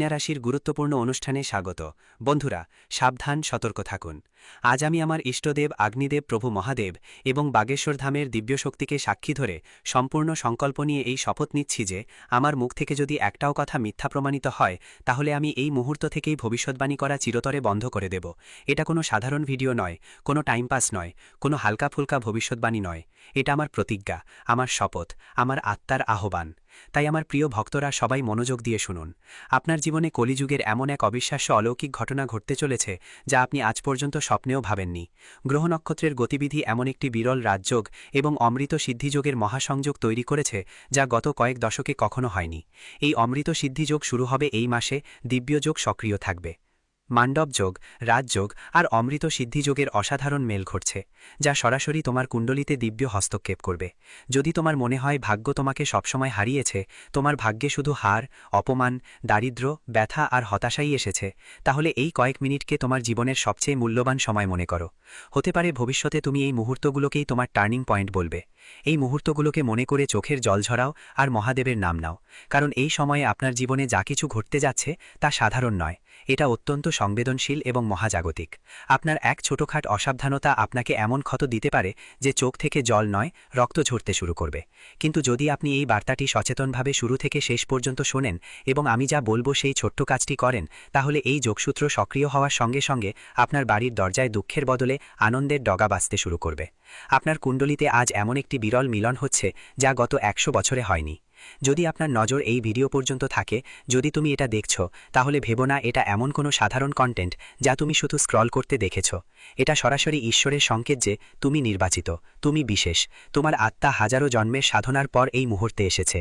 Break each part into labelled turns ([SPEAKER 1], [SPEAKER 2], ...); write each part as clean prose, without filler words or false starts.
[SPEAKER 1] কন্যা রাশির গুরুত্বপূর্ণ অনুষ্ঠানে স্বাগত। বন্ধুরা, সাবধান, সতর্ক থাকুন। আজ আমি আমার ইষ্টদেব অগ্নিদেব প্রভু মহাদেব এবং বাগেশ্বর ধামের দিব্যশক্তিকে সাক্ষী ধরে সম্পূর্ণ সংকল্প নিয়ে এই শপথ নিচ্ছি যে আমার মুখ থেকে যদি একটাও কথা মিথ্যা প্রমাণিত হয় তাহলে আমি এই মুহূর্ত থেকেই ভবিষ্যৎবাণী করা চিরতরে বন্ধ করে দেব। এটা কোনো সাধারণ ভিডিও নয়, কোনো টাইম পাস নয়, কোনো হালকা ফুলকা ভবিষ্যৎবাণী নয়। এটা আমার প্রতিজ্ঞা, আমার শপথ, আমার আত্মার আহ্বান। তাই আমার প্রিয় ভক্তরা, সবাই মনোযোগ দিয়ে শুনুন। আপনার জীবনে কলিযুগের এমন এক অবিশ্বাস্য অলৌকিক ঘটনা ঘটতে চলেছে যা আপনি আজ পর্যন্ত স্বপ্নেও ভাবেননি। গ্রহ নক্ষত্রের গতিবিধি এমন একটি বিরল রাজযোগ এবং অমৃত সিদ্ধিযোগের মহাসংযোগ তৈরি করেছে যা গত কয়েক দশকে কখনো হয়নি। এই অমৃত সিদ্ধিযোগ শুরু হবে এই মাসে। দিব্যযোগ সক্রিয় থাকবে। মান্ডব যোগ, রাজযোগ আর অমৃত সিদ্ধিযোগের অসাধারণ মেল ঘটছে, যা সরাসরি তোমার কুণ্ডলিতে দিব্য হস্তক্ষেপ করবে। যদি তোমার মনে হয় ভাগ্য তোমাকে সবসময় হারিয়েছে, তোমার ভাগ্যে শুধু হার, অপমান, দারিদ্র্য, ব্যথা আর হতাশাই এসেছে, তাহলে এই কয়েক মিনিটকে তোমার জীবনের সবচেয়ে মূল্যবান সময় মনে করো। হতে পারে ভবিষ্যতে তুমি এই মুহূর্তগুলোকেই তোমার টার্নিং পয়েন্ট বলবে। এই মুহূর্তগুলোকে মনে করে চোখের জল ঝরাও আর মহাদেবের নাম নাও, কারণ এই সময়ে আপনার জীবনে যা কিছু ঘটতে যাচ্ছে তা সাধারণ নয়। এটা অত্যন্ত সংবেদনশীল এবং মহাজাগতিক। আপনার এক ছোটখাট অসাবধানতা আপনাকে এমন ক্ষত দিতে পারে যে চোখ থেকে জল নয়, রক্ত ঝরতে শুরু করবে। কিন্তু যদি আপনি এই বার্তাটি সচেতনভাবে শুরু থেকে শেষ পর্যন্ত শোনেন এবং আমি যা বলবো সেই ছোট্ট কাজটি করেন, তাহলে এই যোগসূত্র সক্রিয় হওয়ার সঙ্গে সঙ্গে আপনার বাড়ির দরজায় দুঃখের বদলে আনন্দের ডগা বাজতে শুরু করবে। আপনার কুণ্ডলিতে আজ এমন একটি বিরল মিলন হচ্ছে যা গত 100 বছরে হয়নি। যদি আপনার নজর এই ভিডিও পর্যন্ত থাকে, যদি তুমি এটা দেখছো, তাহলে ভেবো না এটা এমন কোনো সাধারণ কন্টেন্ট যা তুমি শুধু স্ক্রল করতে দেখেছ। এটা সরাসরি ঈশ্বরের সংকেত যে তুমি নির্বাচিত, তুমি বিশেষ। তোমার আত্মা হাজারো জন্মের সাধনার পর এই মুহূর্তে এসেছে।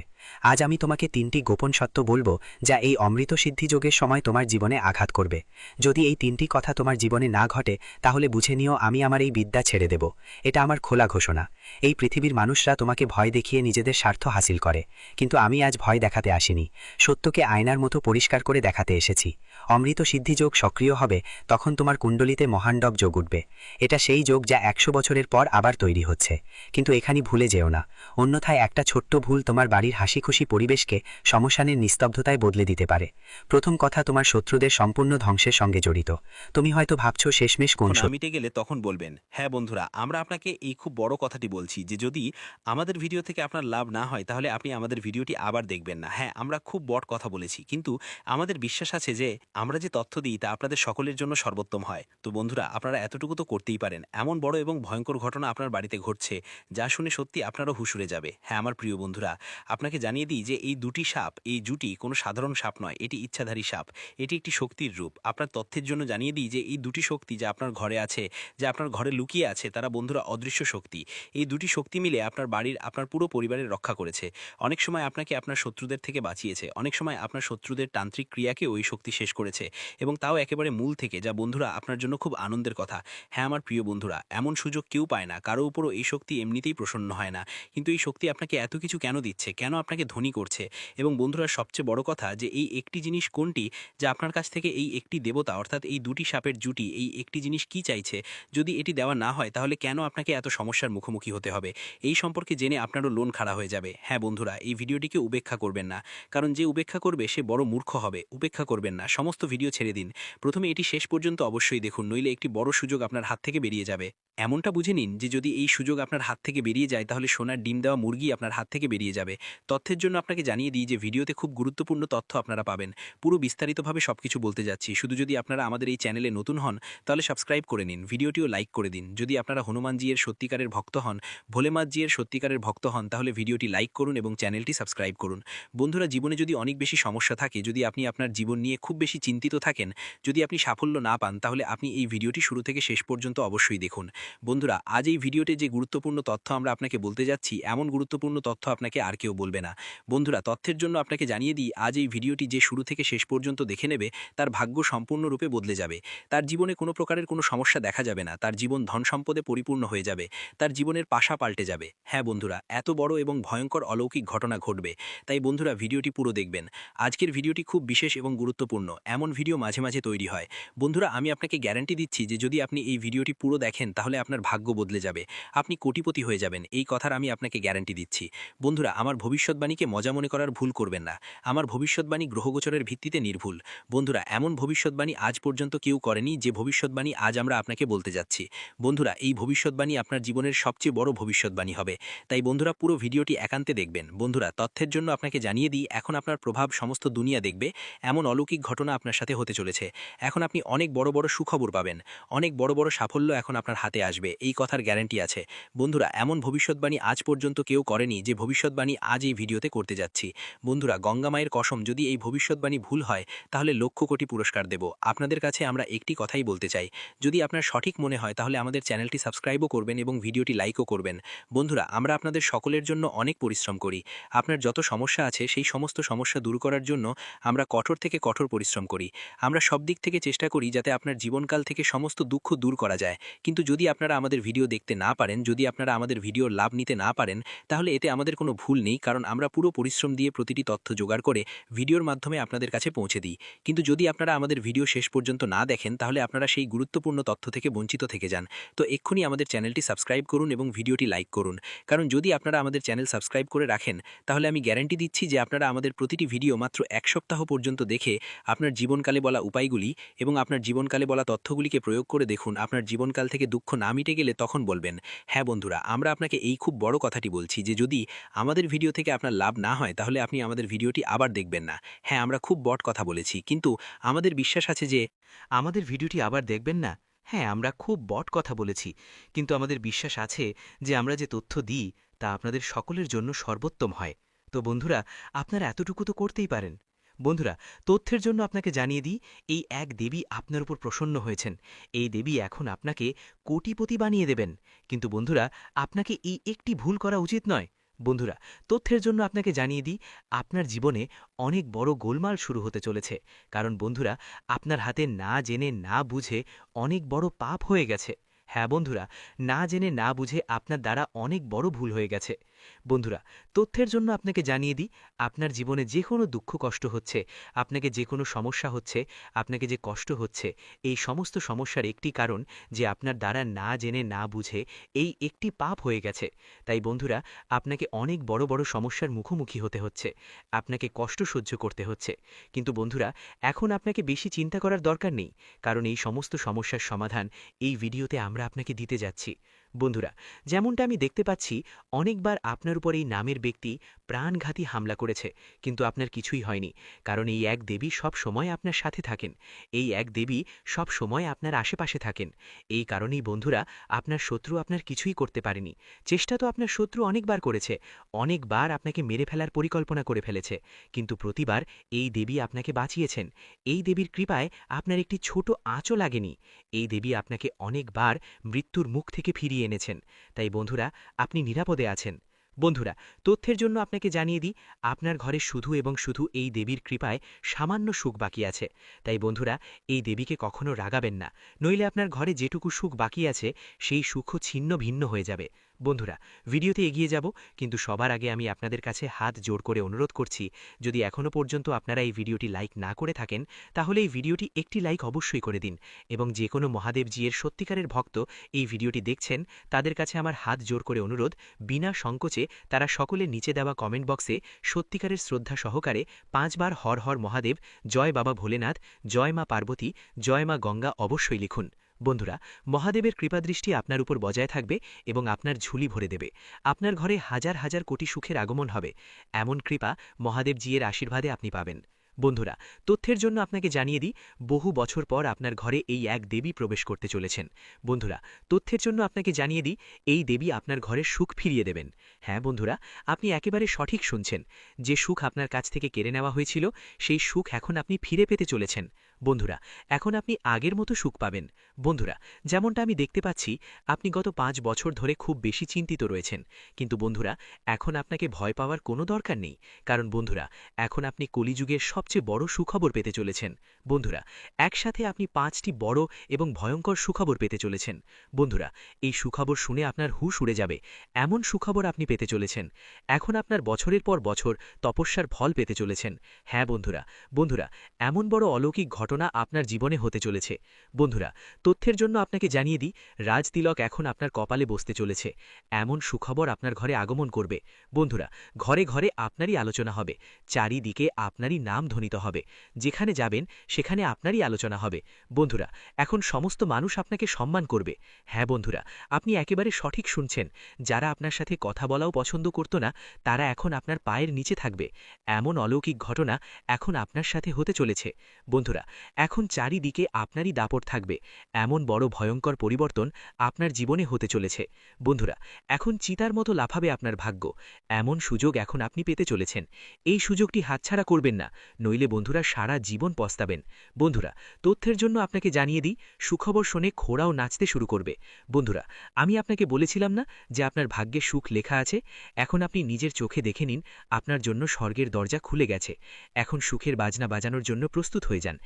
[SPEAKER 1] আজ আমি তোমাকে 3টি গোপন সত্য বলবো যা এই অমৃত সিদ্ধিযোগের সময় তোমার জীবনে আঘাত করবে। যদি এই 3টি কথা তোমার জীবনে না ঘটে, তাহলে বুঝে নিও আমি আমার এই বিদ্যা ছেড়ে দেব। এটা আমার খোলা ঘোষণা। এই পৃথিবীর মানুষরা তোমাকে ভয় দেখিয়ে নিজেদের স্বার্থ হাসিল করে, কিন্তু আমি আজ ভয় দেখাতে আসিনি, সত্যকে আয়নার মতো পরিষ্কার করে দেখাতে এসেছি। অমৃত সিদ্ধিযোগ সক্রিয় হবে তখন তোমার কুণ্ডলিতে মহান্ডব যোগ উঠবে। এটা সেই যোগ যা 100 বছরের পর আবার তৈরি হচ্ছে। কিন্তু এখানে ভুলে যেও না, অন্যথায় একটা ছোট্ট ভুল তোমার বাড়ির হাসি খুশি পরিবেশকে শ্মশানের নিস্তব্ধতায় বদলে দিতে পারে। প্রথম কথা, তোমার শত্রুদের সম্পূর্ণ ধ্বংসের সঙ্গে জড়িত। তুমি হয়তো ভাবছো শেষমেশ কোন
[SPEAKER 2] মিটে গেলে তখন বলবেন, হ্যাঁ বন্ধুরা, আমরা আপনাকে এই খুব বড় কথাটি বলছি যে যদি আমাদের ভিডিও থেকে আপনার লাভ না হয় তাহলে আপনি আমাদের ভিডিওটি আবার দেখবেন না। হ্যাঁ, আমরা খুব বড় কথা বলেছি, কিন্তু আমাদের বিশ্বাস আছে যে আমরা যে তথ্য দিই তা আপনাদের সকলের জন্য সর্বোত্তম হয়। তো বন্ধুরা, আপনারা এতটুকু তো করতেই পারেন। এমন বড় এবং ভয়ঙ্কর ঘটনা আপনার বাড়িতে ঘটছে যা শুনে সত্যি আপনারও হুঁশ উড়ে যাবে। হ্যাঁ আমার প্রিয় বন্ধুরা, আপনাকে জানিয়ে দিই যে এই দুটি সাপ, এই জুটি কোনো সাধারণ সাপ নয়, এটি ইচ্ছাধারী সাপ। এটি একটি শক্তির রূপ। আপনার তথ্যের জন্য জানিয়ে দিই যে এই দুটি শক্তি যা আপনার ঘরে আছে, যা আপনার ঘরে লুকিয়ে আছে, তারা বন্ধুরা অদৃশ্য শক্তি। এই দুটি শক্তি মিলে আপনার বাড়ির, আপনার পুরো পরিবারের রক্ষা করেছে। অনেক সময় আপনাকে আপনার শত্রুদের থেকে বাঁচিয়েছে, অনেক সময় আপনার শত্রুদের তান্ত্রিক ক্রিয়াকে ওই শক্তি শেষ করেছে, এবং তাও একেবারে মূল থেকে, যা বন্ধুরা আপনার জন্য খুব আনন্দের কথা। হ্যাঁ আমার প্রিয় বন্ধুরা, এমন সুযোগ কেউ পায় না, কারো উপরও এই শক্তি এমনিতেই প্রসন্ন হয় না। কিন্তু এই শক্তি আপনাকে এত কিছু কেন দিচ্ছে, কেন আপনাকে ধনী করছে? এবং বন্ধুরা, সবচেয়ে বড় কথা যে এই একটি জিনিস কোনটি যা আপনার কাছ থেকে এই একটি দেবতা, অর্থাৎ এই দুটি সাপের জুটি, এই একটি জিনিস কি চাইছে? যদি এটি দেওয়া না হয় তাহলে কেন আপনাকে এত সমস্যার মুখোমুখি হতে হবে? এই সম্পর্কে জেনে আপনারও লোন খাড়া হয়ে যাবে। হ্যাঁ বন্ধুরা, এই ভিডিওটিকে উপেক্ষা করবেন না, কারণ যে উপেক্ষা করবে সে বড় মূর্খ হবে। উপেক্ষা করবেন না, সমস্ত ভিডিও ছেড়ে দিন। প্রথমে এটি শেষ পর্যন্ত অবশ্যই দেখুন, নইলে একটি বড় সুযোগ আপনার হাত থেকে বেরিয়ে যাবে। এমনটা বুঝে নিন যে যদি এই সুযোগ আপনার হাত থেকে বেরিয়ে যায় তাহলে সোনার ডিম দেওয়া মুরগি আপনার হাত থেকে বেরিয়ে যাবে। তথ্যের জন্য আপনাকে জানিয়ে দিই যে ভিডিওতে খুব গুরুত্বপূর্ণ তথ্য আপনারা পাবেন। পুরো বিস্তারিতভাবে সবকিছু বলতে যাচ্ছি। শুধু যদি আপনারা আমাদের এই চ্যানেলে নতুন হন তাহলে সাবস্ক্রাইব করে নিন, ভিডিওটিও লাইক করে দিন। যদি আপনারা হনুমানজি এর সত্যিকারের ভক্ত হন, ভোলেনাথজি এর সত্যিকারের ভক্ত হন, তাহলে ভিডিওটি লাইক করুন এবং চ্যানেলটি সাবস্ক্রাইব করুন। বন্ধুরা, জীবনে যদি অনেক বেশি সমস্যা থাকে, যদি আপনি আপনার জীবন নিয়ে খুব বেশি চিন্তিত থাকেন, যদি আপনি সাফল্য না পান, তাহলে আপনি এই ভিডিওটি শুরু থেকে শেষ পর্যন্ত অবশ্যই দেখুন। বন্ধুরা, আজ এই ভিডিওতে যে গুরুত্বপূর্ণ তথ্য আমরা আপনাকে বলতে যাচ্ছি, এমন গুরুত্বপূর্ণ তথ্য আপনাকে আর কেউ বলবে না। বন্ধুরা, তথ্যের জন্য আপনাকে জানিয়ে দিই, আজ এই ভিডিওটি যে শুরু থেকে শেষ পর্যন্ত দেখে নেবে তার ভাগ্য সম্পূর্ণরূপে বদলে যাবে। তার জীবনে কোনো প্রকারের কোনো সমস্যা দেখা যাবে না, তার জীবন ধন সম্পদে পরিপূর্ণ হয়ে যাবে, তার জীবনের পাশা পাল্টে যাবে। হ্যাঁ বন্ধুরা, এত বড় এবং ভয়ঙ্কর অলৌকিক ঘটনা ঘটবে। তাই বন্ধুরা, ভিডিওটি পুরো দেখবেন। আজকের ভিডিওটি খুব বিশেষ এবং গুরুত্বপূর্ণ। এমন ভিডিও মাঝে মাঝে তৈরি হয়। বন্ধুরা, আমি আপনাকে গ্যারান্টি দিচ্ছি যে যদি আপনি এই ভিডিওটি পুরো দেখেন তাহলে তাহলে আপনার ভাগ্য বদলে যাবে, আপনি কোটিপতি হয়ে যাবেন, এই কথার আমি আপনাকে গ্যারান্টি দিচ্ছি। বন্ধুরা, আমার ভবিষ্যৎবাণীকে মজা মনে করার ভুল করবেন না। আমার ভবিষ্যৎবাণী গ্রহগোচরের ভিত্তিতে নির্ভুল। বন্ধুরা, এমন ভবিষ্যৎবাণী আজ পর্যন্ত কেউ করেনি যে ভবিষ্যৎবাণী আজ আমরা আপনাকে বলতে যাচ্ছি। বন্ধুরা, এই ভবিষ্যৎবাণী আপনার জীবনের সবচেয়ে বড় ভবিষ্যৎবাণী হবে। তাই বন্ধুরা, পুরো ভিডিওটি একান্তে দেখবেন। বন্ধুরা, তথ্যের জন্য আপনাকে জানিয়ে দিই, এখন আপনার প্রভাব সমস্ত দুনিয়া দেখবে, এমন অলৌকিক ঘটনা আপনার সাথে হতে চলেছে। এখন আপনি অনেক বড় বড় সুখবর পাবেন, অনেক বড় বড় সাফল্য এখন আপনার হাতে আসবে, এই কথার গ্যারান্টি আছে। বন্ধুরা, এমন ভবিষ্যৎবাণী আজ পর্যন্ত কেউ করেনি যে ভবিষ্যৎবাণী আজ এই ভিডিওতে করতে যাচ্ছি। বন্ধুরা, গঙ্গা মায়ের কসম, যদি এই ভবিষ্যৎবাণী ভুল হয় তাহলে লক্ষ কোটি পুরস্কার দেব। আপনাদের কাছে আমরা একটি কথাই বলতে চাই, যদি আপনার সঠিক মনে হয় তাহলে আমাদের চ্যানেলটি সাবস্ক্রাইবও করবেন এবং ভিডিওটি লাইকও করবেন। বন্ধুরা, আমরা আপনাদের সকলের জন্য অনেক পরিশ্রম করি। আপনার যত সমস্যা আছে সেই সমস্ত সমস্যা দূর করার জন্য আমরা কঠোর থেকে কঠোর পরিশ্রম করি। আমরা সব দিক থেকে চেষ্টা করি যাতে আপনার জীবনকাল থেকে সমস্ত দুঃখ দূর করা যায়। কিন্তু যদি আপনারা আমাদের ভিডিও দেখতে না পারেন, যদি আপনারা আমাদের ভিডিওর লাভ নিতে না পারেন, তাহলে এতে আমাদের কোনো ভুল নেই, কারণ আমরা পুরো পরিশ্রম দিয়ে প্রতিটি তথ্য জোগাড় করে ভিডিওর মাধ্যমে আপনাদের কাছে পৌঁছে দিই। কিন্তু যদি আপনারা আমাদের ভিডিও শেষ পর্যন্ত না দেখেন তাহলে আপনারা সেই গুরুত্বপূর্ণ তথ্য থেকে বঞ্চিত থেকে যান। তো এক্ষুনি আমাদের চ্যানেলটি সাবস্ক্রাইব করুন এবং ভিডিওটি লাইক করুন, কারণ যদি আপনারা আমাদের চ্যানেল সাবস্ক্রাইব করে রাখেন তাহলে আমি গ্যারান্টি দিচ্ছি যে আপনারা আমাদের প্রতিটি ভিডিও মাত্র 1 সপ্তাহ পর্যন্ত দেখে আপনার জীবনকালে বলা উপায়গুলি এবং আপনার জীবনকালে বলা তথ্যগুলিকে প্রয়োগ করে দেখুন। আপনার জীবনকাল থেকে দুঃখ না মিটে গেলে তখন বলবেন, হ্যাঁ বন্ধুরা, আমরা আপনাকে এই খুব বড় কথাটি বলছি যে যদি আমাদের ভিডিও থেকে আপনার লাভ না হয় তাহলে আপনি আমাদের ভিডিওটি আবার দেখবেন না। হ্যাঁ, আমরা খুব বড় কথা বলেছি, কিন্তু আমাদের বিশ্বাস আছে যে
[SPEAKER 3] আমাদের ভিডিওটি আবার দেখবেন না। হ্যাঁ, আমরা খুব বট কথা বলেছি, কিন্তু আমাদের বিশ্বাস আছে যে আমরা যে তথ্য দিই তা আপনাদের সকলের জন্য সর্বোত্তম হয়। তো বন্ধুরা, আপনারা এতটুকু তো করতেই পারেন। বন্ধুরা, তথ্যের জন্য আপনাকে জানিয়ে দিই, এই এক দেবী আপনার উপর প্রসন্ন হয়েছেন। এই দেবী এখন আপনাকে কোটিপতি বানিয়ে দেবেন। কিন্তু বন্ধুরা, আপনাকে এই একটি ভুল করা উচিত নয়। বন্ধুরা, তথ্যের জন্য আপনাকে জানিয়ে দিই, আপনার জীবনে অনেক বড় গোলমাল শুরু হতে চলেছে। কারণ বন্ধুরা, আপনার হাতে না জেনে না বুঝে অনেক বড় পাপ হয়ে গেছে। হ্যাঁ বন্ধুরা, না জেনে না বুঝে আপনার দ্বারা অনেক বড় ভুল হয়ে গেছে। বন্ধুরা, তথ্যের জন্য আপনাকে জানিয়ে দিই, আপনার জীবনে যে কোনো দুঃখ কষ্ট হচ্ছে, আপনাকে যে কোনো সমস্যা হচ্ছে, আপনাকে যে কষ্ট হচ্ছে, এই সমস্ত সমস্যার একটি কারণ যে আপনার দ্বারা না জেনে না বুঝে এই একটি পাপ হয়ে গেছে। তাই বন্ধুরা, আপনাকে অনেক বড় বড় সমস্যার মুখোমুখি হতে হচ্ছে, আপনাকে কষ্ট সহ্য করতে হচ্ছে। কিন্তু বন্ধুরা, এখন আপনাকে বেশি চিন্তা করার দরকার নেই, কারণ এই সমস্ত সমস্যার সমাধান এই ভিডিওতে আমরা আপনাকে দিতে যাচ্ছি। বন্ধুরা, যেমনটা আমি দেখতে পাচ্ছি, অনেকবার আপনার উপর এই নামের ব্যক্তি প্রাণঘাতী হামলা করেছে, কিন্তু আপনার কিছুই হয়নি, কারণ এই এক দেবী সব সময় আপনার সাথে থাকেন। এই এক দেবী সব সময় আপনার আশেপাশে থাকেন। এই কারণেই বন্ধুরা, আপনার শত্রু আপনার কিছুই করতে পারেনি। চেষ্টা তো আপনার শত্রু অনেকবার করেছে, অনেকবার আপনাকে মেরে ফেলার পরিকল্পনা করে ফেলেছে, কিন্তু প্রতিবার এই দেবী আপনাকে বাঁচিয়েছেন। এই দেবীর কৃপায় আপনার একটি ছোট আঁচও লাগেনি। এই দেবী আপনাকে অনেকবার মৃত্যুর মুখ থেকে ফিরিয়ে এনেছেন। তাই বন্ধুরা, আপনি নিরাপদে আছেন। বন্ধুরা, তথ্যের জন্য আপনাকে জানিয়ে দিই, আপনার ঘরে শুধু এবং শুধু এই দেবীর কৃপায় সামান্য সুখ বাকি আছে। তাই বন্ধুরা, এই দেবীকে কখনো রাগাবেন না, নইলে আপনার ঘরে যেটুকু সুখ বাকি আছে সেই সুখও ছিন্ন ভিন্ন হয়ে যাবে। বন্ধুরা, ভিডিওতে এগিয়ে যাব, কিন্তু সবার আগে আমি আপনাদের কাছে হাত জোড় করে অনুরোধ করছি, যদি এখনও পর্যন্ত আপনারা এই ভিডিওটি লাইক না করে থাকেন তাহলে এই ভিডিওটি একটি লাইক অবশ্যই করে দিন, এবং যে কোনো মহাদেবজির সত্যিকারের ভক্ত এই ভিডিওটি দেখছেন তাদের কাছে আমার হাত জোড় করে অনুরোধ, বিনা সংকোচে তারা সকলে নিচে দেওয়া কমেন্ট বক্সে সত্যিকারের শ্রদ্ধা সহকারে 5 বার হর হর মহাদেব, জয় বাবা ভোলেনাথ, জয় মা পার্বতী, জয় মা গঙ্গা অবশ্যই লিখুন। বন্ধুরা, মহাদেবের কৃপাদৃষ্টি আপনার উপর বজায় থাকবে এবং আপনার ঝুলি ভরে দেবে। আপনার ঘরে হাজার হাজার কোটি সুখের আগমন হবে, এমন কৃপা মহাদেবজির আশীর্বাদে আপনি পাবেন। বন্ধুরা, তথ্যের জন্য আপনাকে জানিয়ে দিই, বহু বছর পর আপনার ঘরে এই এক দেবী প্রবেশ করতে চলেছেন। বন্ধুরা, তথ্যের জন্য আপনাকে জানিয়ে দিই, এই দেবী আপনার ঘরে সুখ ফিরিয়ে দেবেন। হ্যাঁ বন্ধুরা, আপনি একেবারে সঠিক শুনছেন, যে সুখ আপনার কাছ থেকে কেড়ে নেওয়া হয়েছিল সেই সুখ এখন আপনি ফিরে পেতে চলেছেন। বন্ধুরা, এখন আপনি আগের মতো সুখ পাবেন। বন্ধুরা, যেমনটা আমি দেখতে পাচ্ছি, আপনি গত 5 বছর ধরে খুব বেশি চিন্তিত রয়েছেন, কিন্তু বন্ধুরা, এখন আপনাকে ভয় পাওয়ার কোনো দরকার নেই, কারণ বন্ধুরা, এখন আপনি কলিযুগের সব সবচেয়ে বড় সুখবর পেতে চলেছেন। বন্ধুরা, একসাথে আপনি 5টি বড় এবং ভয়ঙ্কর সুখবর পেতে চলেছেন। বন্ধুরা, এই সুখবর শুনে আপনার হুঁশ উড়ে যাবে। এমন সুখবর আপনি পেতে চলেছেন। এখন আপনার বছরের পর বছর তপস্যার ফল পেতে চলেছেন। হ্যাঁ বন্ধুরা, বন্ধুরা, এমন বড় অলৌকিক ঘটনা আপনার জীবনে হতে চলেছে। বন্ধুরা, তথ্যের জন্য আপনাকে জানিয়ে দিই, রাজতিলক এখন আপনার কপালে বসতে চলেছে। এমন সুখবর আপনার ঘরে আগমন করবে। বন্ধুরা, ঘরে ঘরে আপনারই আলোচনা হবে। চারিদিকে আপনারই নাম ধ্বনিত হবে। যেখানে যাবেন সেখানে আপনারই আলোচনা হবে। বন্ধুরা, এখন সমস্ত মানুষ আপনাকে সম্মান করবে। হ্যাঁ বন্ধুরা, আপনি একেবারে সঠিক শুনছেন। যারা আপনার সাথে কথা বলাও পছন্দ করত না, তারা এখন আপনার পায়ের নিচে থাকবে। এমন অলৌকিক ঘটনা এখন আপনার সাথে হতে চলেছে। বন্ধুরা, এখন চারিদিকে আপনারই দাপট থাকবে। এমন বড় ভয়ঙ্কর পরিবর্তন আপনার জীবনে হতে চলেছে। বন্ধুরা, এখন চিতার মতো লাফাবে আপনার ভাগ্য। এমন সুযোগ এখন আপনি পেতে চলেছেন। এই সুযোগটি হাতছাড়া করবেন না, নইলে বন্ধুরা সারা জীবন পস্তাবেন। বন্ধুরা, তথ্যের জন্য আপনাকে জানিয়ে দিই, সুখবর শুনে ঘোড়াও নাচতে শুরু করবে। বন্ধুরা, আমি আপনাকে বলেছিলাম না যে আপনার ভাগ্যে সুখ লেখা আছে? এখন আপনি নিজের চোখে দেখে নিন, আপনার জন্য স্বর্গের দরজা খুলে গেছে। এখন সুখের বাজনা বাজানোর জন্য প্রস্তুত হয়ে যান।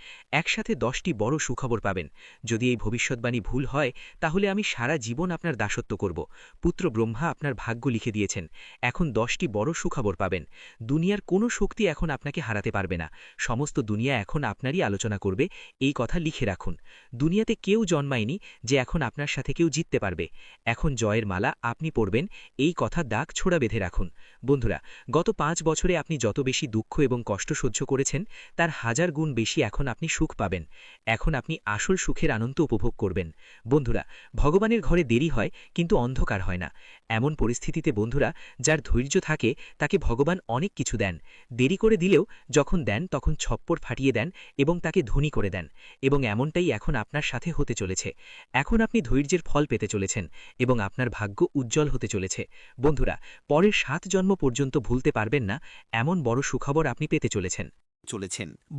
[SPEAKER 3] একসাথে 10টি বড় সুখবর পাবেন। যদি এই ভবিষ্যৎবাণী ভুল হয়, তাহলে আমি সারা জীবন আপনার দাসত্ব করব। পুত্র ব্রহ্মা আপনার ভাগ্য লিখে দিয়েছেন। এখন 10টি বড় সুখবর পাবেন। দুনিয়ার কোনো শক্তি এখন আপনাকে হারাতে পারবে না। সমস্ত দুনিয়া এখন আপনারই আলোচনা করবে। এই কথা লিখে রাখুন। দুনিয়াতে কেউ জন্মায়নি যে এখন আপনার সাথে কেউ জিততে পারবে। এখন জয়ের মালা আপনি পরবেন, এই কথা দাগ ছোড়া বেঁধে রাখুন। বন্ধুরা, গত 5 বছরে আপনি যত বেশি দুঃখ এবং কষ্ট সহ্য করেছেন, তার 1000 গুণ বেশি এখন আপনি সুখ পাবেন। এখন আপনি আসল সুখের আনন্দ উপভোগ করবেন। বন্ধুরা, ভগবানের ঘরে দেরি হয়, কিন্তু অন্ধকার হয় না। এমন পরিস্থিতিতে বন্ধুরা, যার ধৈর্য থাকে তাকে ভগবান অনেক কিছু দেন। দেরি করে দিলেও যখন দেন তখন ছপ্পর ফাটিয়ে দেন এবং তাকে ধনী করে দেন। এবং এমনটাই এখন আপনার সাথে হতে চলেছে। এখন আপনি ধৈর্যের ফল পেতে চলেছেন এবং আপনার ভাগ্য উজ্জ্বল হতে চলেছে। বন্ধুরা, পরের 7 জন্ম পর্যন্ত ভুলতে পারবেন না, এমন বড় সুখবর আপনি পেতে চলেছেন।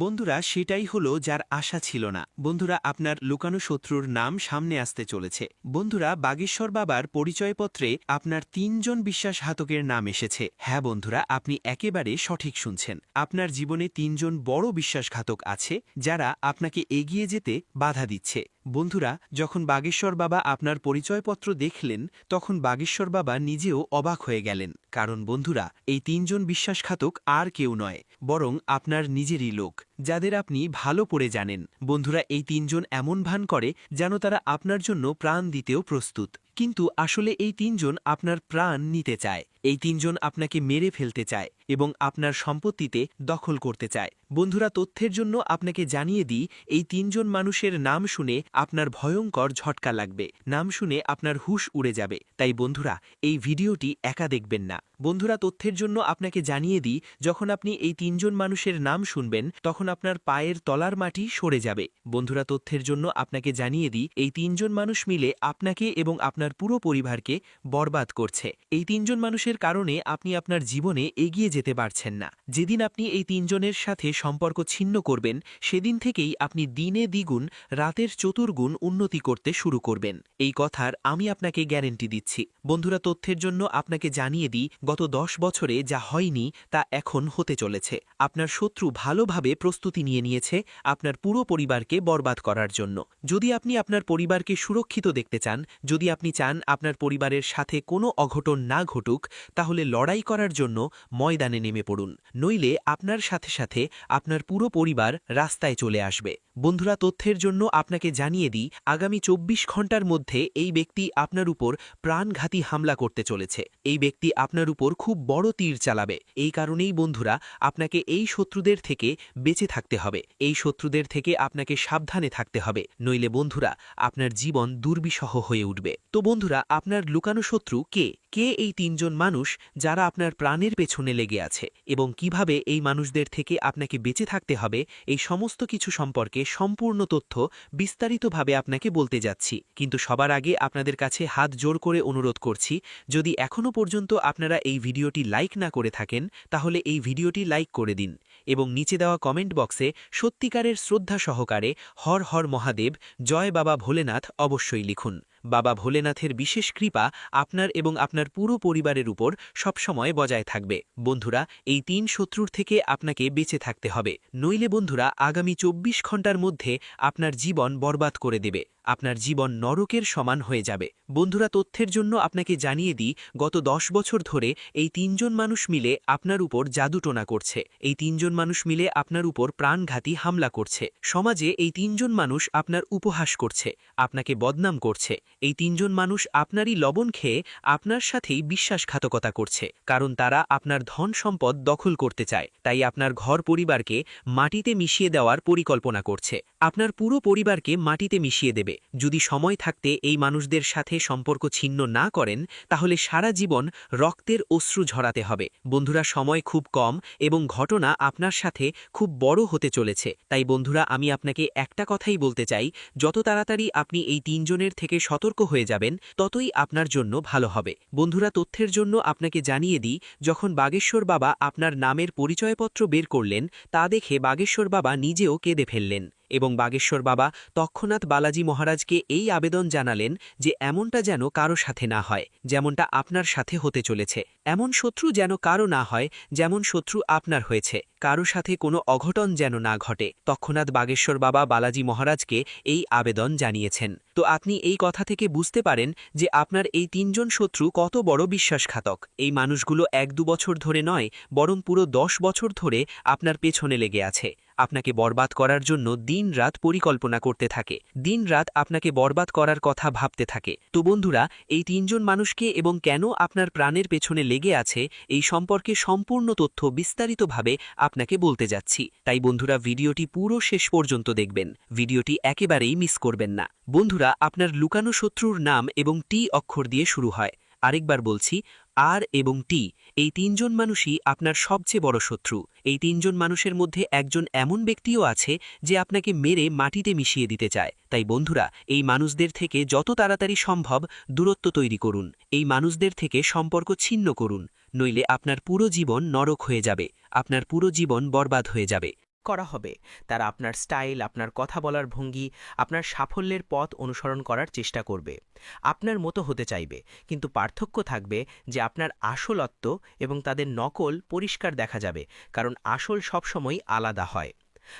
[SPEAKER 4] বন্ধুরা, সেটাই হলো যার আশা ছিল না। বন্ধুরা, আপনার লুকানো শত্রুর নাম সামনে আসতে চলেছে। বন্ধুরা, বাগেশ্বর বাবার পরিচয়পত্রে আপনার 3 জন বিশ্বাসঘাতকের নাম এসেছে। হ্যাঁ বন্ধুরা, আপনি একেবারে সঠিক শুনছেন। আপনার জীবনে 3 জন বড় বিশ্বাসঘাতক আছে, যারা আপনাকে এগিয়ে যেতে বাধা দিচ্ছে। বন্ধুরা, যখন বাগেশ্বর বাবা আপনার পরিচয়পত্র দেখলেন, তখন বাগেশ্বর বাবা নিজেও অবাক হয়ে গেলেন। কারণ বন্ধুরা, এই 3 জন বিশ্বাসঘাতক আর কেউ নয়, বরং আপনার নিজেরই লোক, যাদের আপনি ভালো করে জানেন। বন্ধুরা, এই 3 জন এমন ভান করে যেন তারা আপনার জন্য প্রাণ দিতেও প্রস্তুত, কিন্তু আসলে এই 3 জন আপনার প্রাণ নিতে চায়। এই 3 জন আপনাকে মেরে ফেলতে চায় এবং আপনার সম্পত্তিতে দখল করতে চায়। বন্ধুরা, তথ্যের জন্য আপনাকে জানিয়ে দিই, এই 3 জন মানুষের নাম শুনে আপনার ভয়ঙ্কর ঝটকা লাগবে। নাম শুনে আপনার হুঁশ উড়ে যাবে। তাই বন্ধুরা, এই ভিডিওটি একা দেখবেন না। বন্ধুরা, তথ্যের জন্য আপনাকে জানিয়ে দিই, যখন আপনি এই 3 জন মানুষের নাম শুনবেন, তখন আপনার পায়ের তলার মাটি সরে যাবে। বন্ধুরা, তথ্যের জন্য আপনাকে জানিয়ে দিই, এই 3 জন মানুষ মিলে আপনাকে এবং আপনার পুরো পরিবারকে বরবাদ করছে। এই 3 জন মানুষের কারণে আপনি আপনার জীবনে এগিয়ে যেতে পারছেন না। যেদিন আপনি এই 3 জনের সাথে সম্পর্ক ছিন্ন করবেন, সেদিন থেকেই আপনি দিনে দ্বিগুণ রাতের চতুর্গুণ উন্নতি করতে শুরু করবেন। এই কথার আমি আপনাকে গ্যারেন্টি দিচ্ছি। বন্ধুরা, তথ্যের জন্য আপনাকে জানিয়ে দিই, গত 10 বছরে যা হয়নি তা এখন হতে চলেছে। আপনার শত্রু ভালোভাবে প্রস্তুতি নিয়েছে আপনার পুরো পরিবারকে বরবাদ করার জন্য। যদি আপনি আপনার পরিবারকে সুরক্ষিত দেখতে চান, যদি আপনি চান আপনার পরিবারের সাথে কোনো অঘটন না ঘটুক, তাহলে লড়াই করার জন্য ময়দানে নেমে পড়ুন। নইলে আপনার সাথে সাথে আপনার পুরো পরিবার রাস্তায় চলে আসবে। বন্ধুরা, তথ্যের জন্য আপনাকে জানিয়ে দিই, আগামী 24 ঘন্টার মধ্যে এই ব্যক্তি আপনার উপর প্রাণঘাতী হামলা করতে চলেছে। এই ব্যক্তি আপনার উপর খুব বড় তীর চালাবে। এই কারণেই বন্ধুরা, আপনাকে এই শত্রুদের থেকে বেঁচে থাকতে হবে। এই শত্রুদের থেকে আপনাকে সাবধানে থাকতে হবে, নইলে বন্ধুরা, আপনার জীবন দুর্বিষহ হয়ে উঠবে। তো বন্ধুরা, আপনার লুকানো শত্রু কে? কে এই 3 জন মানুষ যারা আপনার প্রাণের পেছনে লেগে আছে, এবং কিভাবে এই মানুষদের থেকে আপনাকে বেঁচে থাকতে হবে, এই সমস্ত কিছু সম্পর্কে সম্পূর্ণ তথ্য বিস্তারিতভাবে আপনাকে বলতে যাচ্ছি। কিন্তু সবার আগে আপনাদের কাছে হাত জোর করে অনুরোধ করছি, যদি এখনও পর্যন্ত আপনারা এই ভিডিওটি লাইক না করে থাকেন, তাহলে এই ভিডিওটি লাইক করে দিন এবং নিচে দেওয়া কমেন্ট বক্সে সত্যিকারের শ্রদ্ধা সহকারে হর হর মহাদেব, জয় বাবা ভোলেনাথ অবশ্যই লিখুন।
[SPEAKER 3] বাবা ভোলেনাথের বিশেষ কৃপা আপনার এবং আপনার পুরো পরিবারের উপর সবসময় বজায় থাকবে। বন্ধুরা, এই ৩ শত্রুর থেকে আপনাকে বেঁচে থাকতে হবে, নইলে বন্ধুরা আগামী ২৪ ঘণ্টার মধ্যে আপনার জীবন বরবাদ করে দেবে, আপনার জীবন নরকের সমান হয়ে যাবে। বন্ধুরা, তথ্যের জন্য আপনাকে জানিয়ে দিই, গত ১০ বছর ধরে এই ৩ জন মানুষ মিলে আপনার উপর জাদুটোনা করছে। এই ৩ জন মানুষ মিলে আপনার উপর প্রাণঘাতী হামলা করছে। সমাজে এই ৩ জন মানুষ আপনার উপহাস করছে, আপনাকে বদনাম করছে। এই ৩ জন মানুষ আপনারই লবণ খেয়ে আপনার সাথেই বিশ্বাসঘাতকতা করছে, কারণ তারা আপনার ধন সম্পদ দখল করতে চায়। তাই আপনার ঘর পরিবারকে মাটিতে মিশিয়ে দেওয়ার পরিকল্পনা করছে, আপনার পুরো পরিবারকে মাটিতে মিশিয়ে দেবে। যদি সময় থাকতে এই মানুষদের সাথে সম্পর্ক ছিন্ন না করেন, তাহলে সারা জীবন রক্তের অশ্রু ঝরাতে হবে। বন্ধুরা, সময় খুব কম এবং ঘটনা আপনার সাথে খুব বড় হতে চলেছে। তাই বন্ধুরা, আমি আপনাকে একটা কথাই বলতে চাই, যত তাড়াতাড়ি আপনি এই ৩ জনের থেকে সতর্ক হয়ে যাবেন, ততই আপনার জন্য ভালো হবে। বন্ধুরা, তথ্যের জন্য আপনাকে জানিয়ে দিই, যখন বাগেশ্বর বাবা আপনার নামের পরিচয়পত্র বের করলেন, তা দেখে বাগেশ্বর বাবা নিজেও কেঁদে ফেললেন এবং বাগেশ্বর বাবা তৎক্ষণাৎ বালাজি মহারাজকে এই আবেদন জানালেন যে এমনটা যেন কারো সাথে না হয় যেমনটা আপনার সাথে হতে চলেছে। এমন শত্রু যেন কারো না হয় যেমন শত্রু আপনার হয়েছে। কারো সাথে কোনো অঘটন যেন না ঘটে। তৎক্ষণাৎ বাগেশ্বর বাবা বালাজি মহারাজকে এই আবেদন জানিয়েছেন। তো আপনি এই কথা থেকে বুঝতে পারেন যে আপনার এই ৩ জন শত্রু কত বড় বিশ্বাসঘাতক। এই মানুষগুলো ১-২ বছর ধরে নয়, বরং পুরো ১০ বছর ধরে আপনার পেছনে লেগে আছে। আপনাকে বরবাদ করার জন্য দিনরাত পরিকল্পনা করতে থাকে, দিনরাত আপনাকে বরবাদ করার কথা ভাবতে থাকে। তো বন্ধুরা, এই ৩ জন মানুষকে এবং কেন আপনার প্রাণের পেছনে লেগে আছে এই সম্পর্কে সম্পূর্ণ তথ্য বিস্তারিতভাবে আপনাকে বলতে যাচ্ছি। তাই বন্ধুরা, ভিডিওটি পুরো শেষ পর্যন্ত দেখবেন, ভিডিওটি একেবারেই মিস করবেন না। বন্ধুরা, আপনার লুকানো শত্রুর নাম এবং টি অক্ষর দিয়ে শুরু হয়। আরেকবার বলছি, আর এবং টি, এই ৩ জন মানুষই আপনার সবচেয়ে বড় শত্রু। এই ৩ জন মানুষের মধ্যে একজন এমন ব্যক্তিও আছে যে আপনাকে মেরে মাটিতে মিশিয়ে দিতে চায়। তাই বন্ধুরা, এই মানুষদের থেকে যত তাড়াতাড়ি সম্ভব দূরত্ব তৈরি করুন, এই মানুষদের থেকে সম্পর্ক ছিন্ন করুন, নইলে আপনার পুরো জীবন নরক হয়ে যাবে, আপনার পুরো জীবন বরবাদ হয়ে যাবে।
[SPEAKER 5] করা হবে। তারা আপনার স্টাইল, আপনার কথা বলার ভঙ্গি, আপনার সাফল্যের পথ অনুসরণ করার চেষ্টা করবে, আপনার মতো হতে চাইবে। কিন্তু পার্থক্য থাকবে যে আপনার আসলত্ব এবং তাদের নকল পরিষ্কার দেখা যাবে, কারণ আসল সবসময় আলাদা হয়।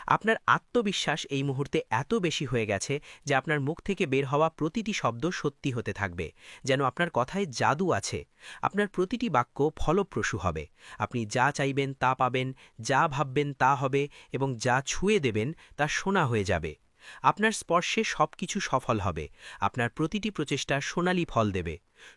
[SPEAKER 5] আপনার আত্মবিশ্বাস এই মুহূর্তে এত বেশি হয়ে গেছে যে আপনার মুখ থেকে বের হওয়া প্রতিটি শব্দ সত্যি হতে থাকবে, যেন আপনার কথায় জাদু আছে। আপনার প্রতিটি বাক্য ফলপ্রসূ হবে। আপনি যা চাইবেন তা পাবেন, যা ভাববেন তা হবে এবং যা ছুঁয়ে দেবেন তা সোনা হয়ে যাবে। আপনার স্পর্শে সবকিছু সফল হবে। আপনার প্রতিটি প্রচেষ্টা সোনালী ফল দেবে।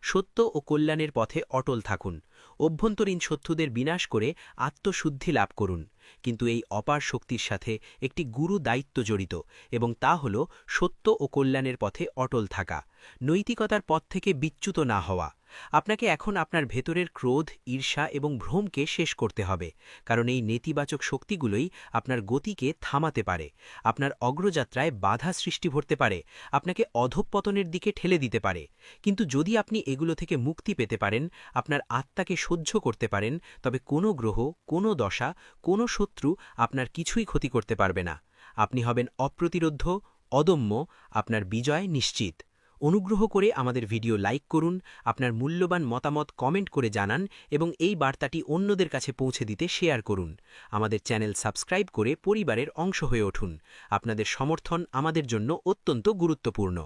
[SPEAKER 5] সত্য ও কল্যাণের পথে অটল থাকুন। অভ্যন্তরীণ শত্রুদের বিনাশ করে আত্মশুদ্ধি লাভ করুন। কিন্তু এই অপার শক্তির সাথে একটি গুরু দায়িত্ব জড়িত, এবং তা হল সত্য ও কল্যাণের পথে অটল থাকা, নৈতিকতার পথ থেকে বিচ্যুত না হওয়া। আপনাকে এখন আপনার ভেতরের ক্রোধ, ঈর্ষা এবং ভ্রমকে শেষ করতে হবে, কারণ এই নেতিবাচক শক্তিগুলোই আপনার গতিকে থামাতে পারে, আপনার অগ্রযাত্রায় বাধা সৃষ্টি করতে পারে, আপনাকে অধঃপতনের দিকে ঠেলে দিতে পারে। কিন্তু যদি আপনি এগুলো থেকে মুক্তি পেতে পারেন, আপনার আত্মাকে সহ্য করতে পারেন, তবে কোনো গ্রহ, কোনো দশা, কোনো শত্রু আপনার কিছুই ক্ষতি করতে পারবে না। আপনি হবেন অপ্রতিরোধ্য, অদম্য, আপনার বিজয় নিশ্চিত। অনুগ্রহ করে আমাদের ভিডিও লাইক করুন, আপনার মূল্যবান মতামত কমেন্ট করে জানান এবং এই বার্তাটি অন্যদের কাছে পৌঁছে দিতে শেয়ার করুন। আমাদের চ্যানেল সাবস্ক্রাইব করে পরিবারের অংশ হয়ে উঠুন। আপনাদের সমর্থন আমাদের জন্য অত্যন্ত গুরুত্বপূর্ণ।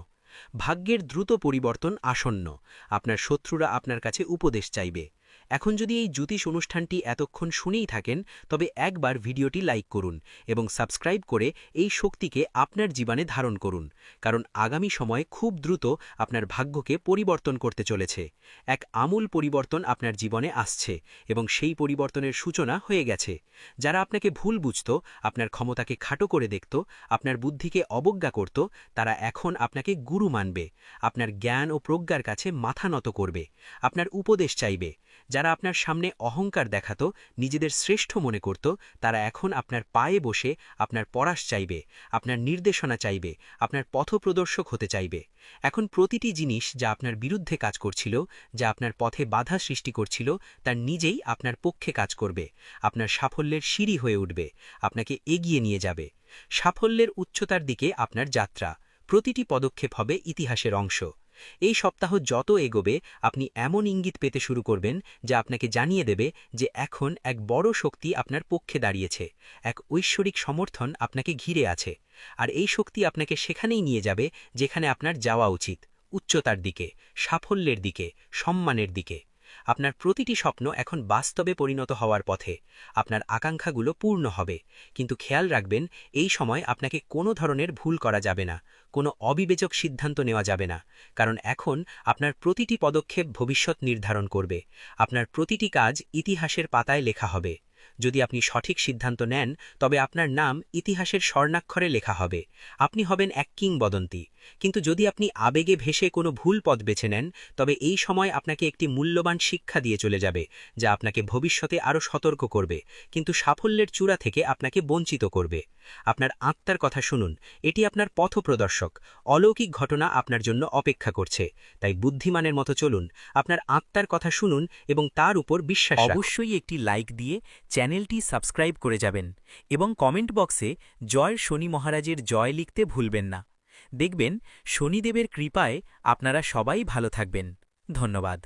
[SPEAKER 5] ভাগ্যের দ্রুত পরিবর্তন আসন্ন। আপনার শত্রুরা আপনার কাছে উপদেশ চাইবে। এখন যদি এই জ্যোতিষ অনুষ্ঠানটি এতক্ষণ শুনেই থাকেন, তবে একবার ভিডিওটি লাইক করুন এবং সাবস্ক্রাইব করে এই শক্তিকে আপনার জীবনে ধারণ করুন, কারণ আগামী সময়ে খুব দ্রুত আপনার ভাগ্যকে পরিবর্তন করতে চলেছে। এক আমূল পরিবর্তন আপনার জীবনে আসছে এবং সেই পরিবর্তনের সূচনা হয়ে গেছে। যারা আপনাকে ভুল বুঝত, আপনার ক্ষমতাকে খাটো করে দেখত, আপনার বুদ্ধিকে অবজ্ঞা করত, তারা এখন আপনাকে গুরু মানবে, আপনার জ্ঞান ও প্রজ্ঞার কাছে মাথা নত করবে, আপনার উপদেশ চাইবে। যারা আপনার সামনে অহংকার দেখাত, নিজেদের শ্রেষ্ঠ মনে করত, তারা এখন আপনার পায়ে বসে আপনার পরাশ চাইবে, আপনার নির্দেশনা চাইবে, আপনার পথপ্রদর্শক হতে চাইবে। এখন প্রতিটি জিনিস যা আপনার বিরুদ্ধে কাজ করছিল, যা আপনার পথে বাধা সৃষ্টি করছিল, তার নিজেই আপনার পক্ষে কাজ করবে, আপনার সাফল্যের সিঁড়ি হয়ে উঠবে, আপনাকে এগিয়ে নিয়ে যাবে। সাফল্যের উচ্চতার দিকে আপনার যাত্রা, প্রতিটি পদক্ষেপ হবে ইতিহাসের অংশ। এই সপ্তাহ যত এগোবে আপনি এমন ইঙ্গিত পেতে শুরু করবেন যা আপনাকে জানিয়ে দেবে যে এখন এক বড় শক্তি আপনার পক্ষে দাঁড়িয়েছে, এক ঐশ্বরিক সমর্থন আপনাকে ঘিরে আছে। আর এই শক্তি আপনাকে সেখানেই নিয়ে যাবে যেখানে আপনার যাওয়া উচিত, উচ্চতার দিকে, সাফল্যের দিকে, সম্মানের দিকে। আপনার প্রতিটি স্বপ্ন এখন বাস্তবে পরিণত হওয়ার পথে, আপনার আকাঙ্ক্ষাগুলো পূর্ণ হবে। কিন্তু খেয়াল রাখবেন, এই সময় আপনাকে কোনো ধরনের ভুল করা যাবে না, কোনো অবিবেচক সিদ্ধান্ত নেওয়া যাবে না, কারণ এখন আপনার প্রতিটি পদক্ষেপ ভবিষ্যৎ নির্ধারণ করবে। আপনার প্রতিটি কাজ ইতিহাসের পাতায় লেখা হবে। যদি আপনি সঠিক সিদ্ধান্ত নেন, তবে আপনার নাম ইতিহাসের স্বর্ণাক্ষরে লেখা হবে। আপনি হবেন এক কিংবদন্তি। কিন্তু যদি আপনি আবেগে ভেসে কোনো ভুল পথ বেছে নেন, তবে এই সময় আপনাকে একটি মূল্যবান শিক্ষা দিয়ে চলে যাবে, যা আপনাকে ভবিষ্যতে আরও সতর্ক করবে, কিন্তু সাফল্যের চূড়া থেকে আপনাকে বঞ্চিত করবে। আপনার আত্মার কথা শুনুন, এটি আপনার পথপ্রদর্শক। অলৌকিক ঘটনা আপনার জন্য অপেক্ষা করছে, তাই বুদ্ধিমানের মতো চলুন। আপনার আত্মার কথা শুনুন এবং তার উপর বিশ্বাস রাখুন।
[SPEAKER 6] অবশ্যই একটি লাইক দিয়ে চ্যানেলটি সাবস্ক্রাইব করে যাবেন এবং কমেন্ট বক্সে জয় শনি মহারাজের জয় লিখতে ভুলবেন না। দেখবেন শনিদেবের কৃপায় আপনারা সবাই ভালো থাকবেন। ধন্যবাদ।